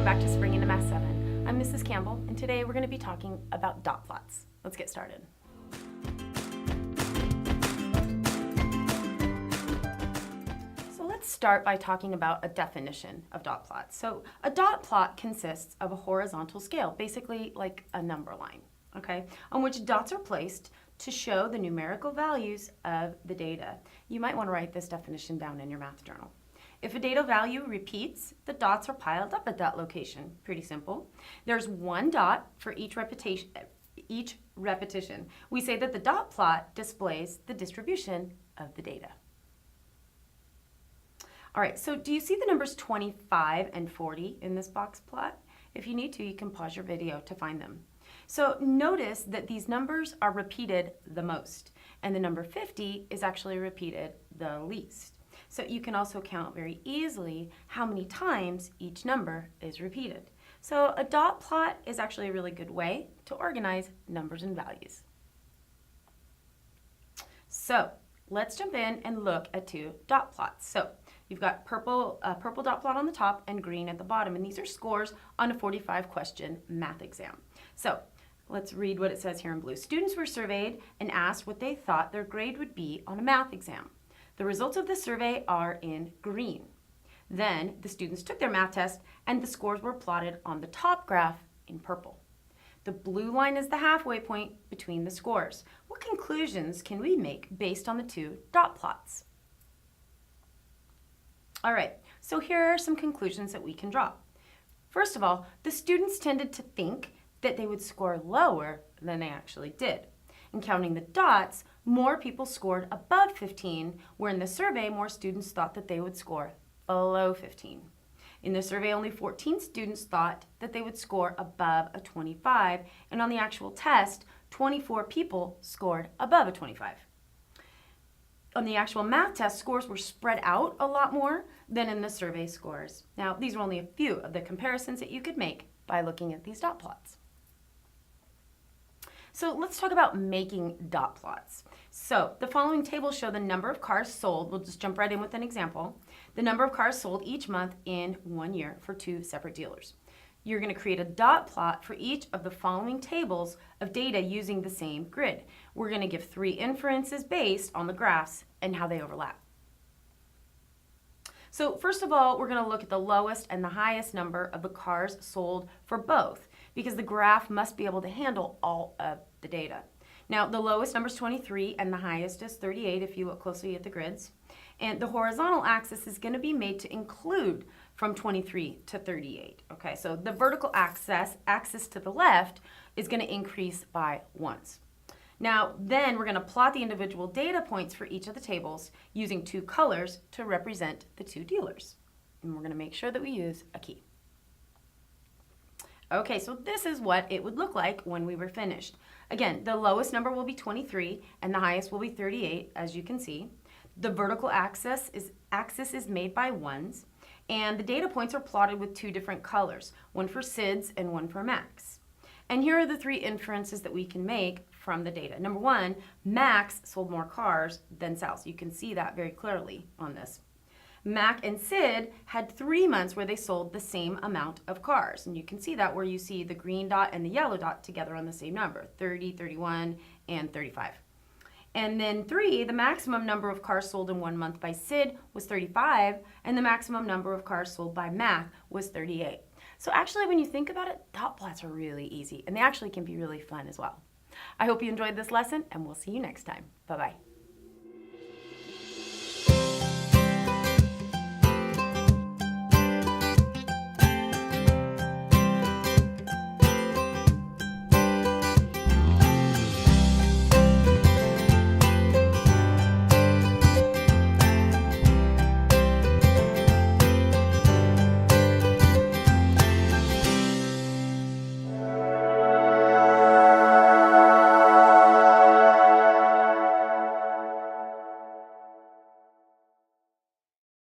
back to Spring into Math 7. I'm Mrs. Campbell, and today we're going to be talking about dot plots. Let's get started. So let's start by talking about a definition of dot plots. So a dot plot consists of a horizontal scale, basically like a number line, okay, on which dots are placed to show the numerical values of the data. You might want to write this definition down in your math journal. If a data value repeats, the dots are piled up at that location. Pretty simple. There's one dot for each repetition. We say that the dot plot displays the distribution of the data. All right, so do you see the numbers 25 and 40 in this box plot? If you need to, you can pause your video to find them. So notice that these numbers are repeated the most, and the number 50 is actually repeated the least. So you can also count very easily how many times each number is repeated. So a dot plot is actually a really good way to organize numbers and values. So let's jump in and look at two dot plots. So you've got purple dot plot on the top and green at the bottom, and these are scores on a 45-question math exam. So let's read what it says here in blue. Students were surveyed and asked what they thought their grade would be on a math exam. The results of the survey are in green. Then the students took their math test and the scores were plotted on the top graph in purple. The blue line is the halfway point between the scores. What conclusions can we make based on the two dot plots? All right, so here are some conclusions that we can draw. First of all, the students tended to think that they would score lower than they actually did. In counting the dots, more people scored above 15, where in the survey, more students thought that they would score below 15. In the survey, only 14 students thought that they would score above a 25, and on the actual test, 24 people scored above a 25. On the actual math test, scores were spread out a lot more than in the survey scores. Now, these are only a few of the comparisons that you could make by looking at these dot plots. So let's talk about making dot plots. So the following tables show the number of cars sold. We'll just jump right in with an example. The number of cars sold each month in 1 year for two separate dealers. You're going to create a dot plot for each of the following tables of data using the same grid. We're going to give 3 inferences based on the graphs and how they overlap. So first of all, we're going to look at the lowest and the highest number of the cars sold for both, because the graph must be able to handle all of the data. Now, the lowest number is 23 and the highest is 38 if you look closely at the grids. And the horizontal axis is going to be made to include from 23 to 38. Okay, so the vertical axis to the left is going to increase by once. Now, then we're going to plot the individual data points for each of the tables using 2 colors to represent the 2 dealers. And we're going to make sure that we use a key. Okay, so this is what it would look like when we were finished. Again, the lowest number will be 23 and the highest will be 38, as you can see. The vertical axis is made by ones, and the data points are plotted with 2 different colors, one for SIDS and one for Max. And here are the 3 inferences that we can make from the data. Number 1, Max sold more cars than Sals. You can see that very clearly on this. Mac and Sid had 3 months where they sold the same amount of cars. And you can see that where you see the green dot and the yellow dot together on the same number, 30, 31, and 35. And then 3, the maximum number of cars sold in 1 month by Sid was 35, and the maximum number of cars sold by Mac was 38. So actually, when you think about it, dot plots are really easy, and they actually can be really fun as well. I hope you enjoyed this lesson, and we'll see you next time. Bye-bye.